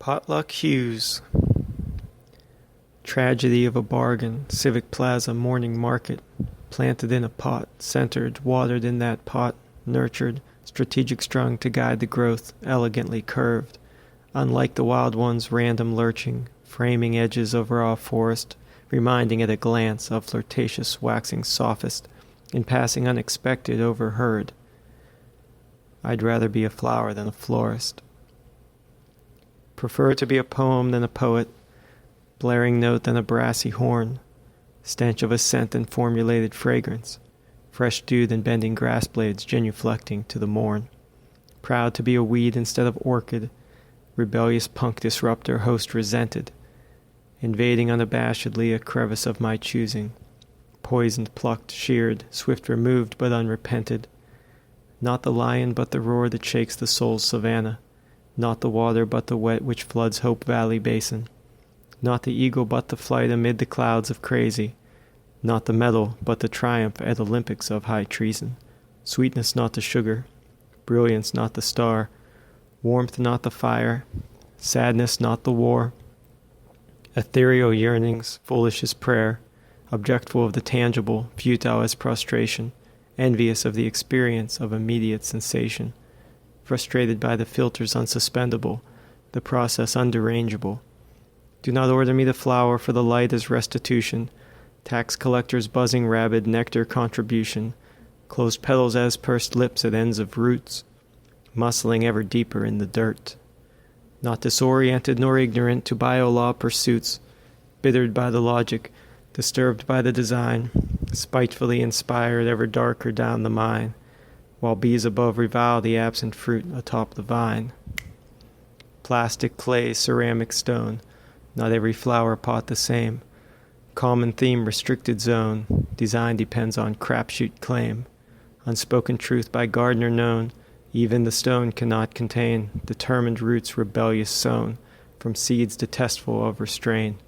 Potluck hues. Tragedy of a bargain, civic plaza, morning market, planted in a pot, centered, watered in that pot, nurtured, strategic strung to guide the growth, elegantly curved, unlike the wild one's random lurching, framing edges of raw forest, reminding at a glance of flirtatious waxing sophist, in passing unexpected, overheard. I'd rather be a flower than a florist. Prefer to be a poem than a poet, blaring note than a brassy horn, stench of a scent than formulated fragrance, fresh dew than bending grass blades genuflecting to the morn. Proud to be a weed instead of orchid, rebellious punk disruptor host resented, invading unabashedly a crevice of my choosing, poisoned, plucked, sheared, swift removed but unrepented. Not the lion but the roar that shakes the soul's savannah, not the water but the wet which floods Hope Valley Basin, not the eagle but the flight amid the clouds of crazy, not the medal but the triumph at Olympics of high treason, sweetness not the sugar, brilliance not the star, warmth not the fire, sadness not the war, ethereal yearnings, foolish as prayer, objectful of the tangible, futile as prostration, envious of the experience of immediate sensation, frustrated by the filters unsuspendable, the process underrangeable. Do not order me the flower, for the light is restitution, tax collectors buzzing rabid nectar contribution, closed petals as pursed lips at ends of roots, muscling ever deeper in the dirt. Not disoriented nor ignorant to bio-law pursuits, bittered by the logic, disturbed by the design, spitefully inspired ever darker down the mine, while bees above revile the absent fruit atop the vine. Plastic, clay, ceramic, stone, not every flower pot the same. Common theme, restricted zone, design depends on crapshoot claim. Unspoken truth by gardener known, even the stone cannot contain determined roots rebellious sown, from seeds detestful of restraint.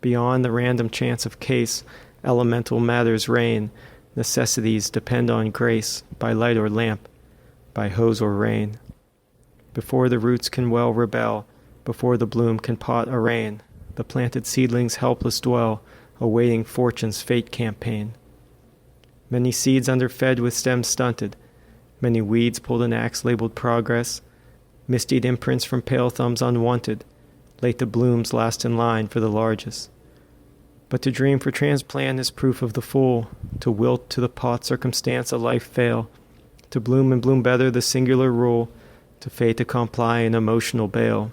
Beyond the random chance of case, elemental matters reign, necessities depend on grace, by light or lamp, by hose or rain. Before the roots can well rebel, before the bloom can pot arraign, the planted seedlings helpless dwell, awaiting fortune's fate campaign. Many seeds underfed with stems stunted, many weeds pulled an axe-labeled progress, misdeed imprints from pale thumbs unwanted, late the blooms last in line for the largest. But to dream for transplant is proof of the fool, to wilt to the pot circumstance a life fail, to bloom and bloom better the singular rule, to fate to comply an emotional bail.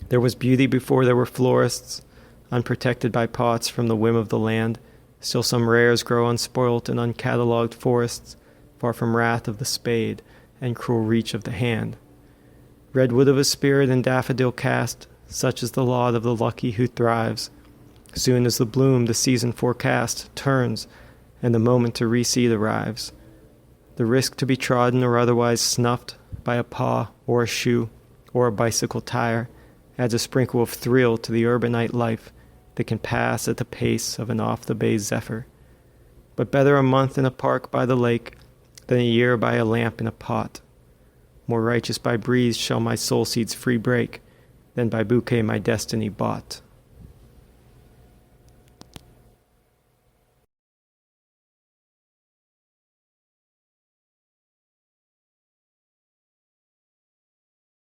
There was beauty before there were florists, unprotected by pots from the whim of the land, still some rares grow unspoilt in uncatalogued forests, far from wrath of the spade and cruel reach of the hand. Redwood of a spirit and daffodil cast, such is the lot of the lucky who thrives. Soon as the bloom the season forecast turns, and the moment to reseed arrives. The risk to be trodden or otherwise snuffed by a paw or a shoe or a bicycle tire adds a sprinkle of thrill to the urbanite life that can pass at the pace of an off-the-bay zephyr. But better a month in a park by the lake than a year by a lamp in a pot. More righteous by breeze shall my soul seeds free break than by bouquet my destiny bought.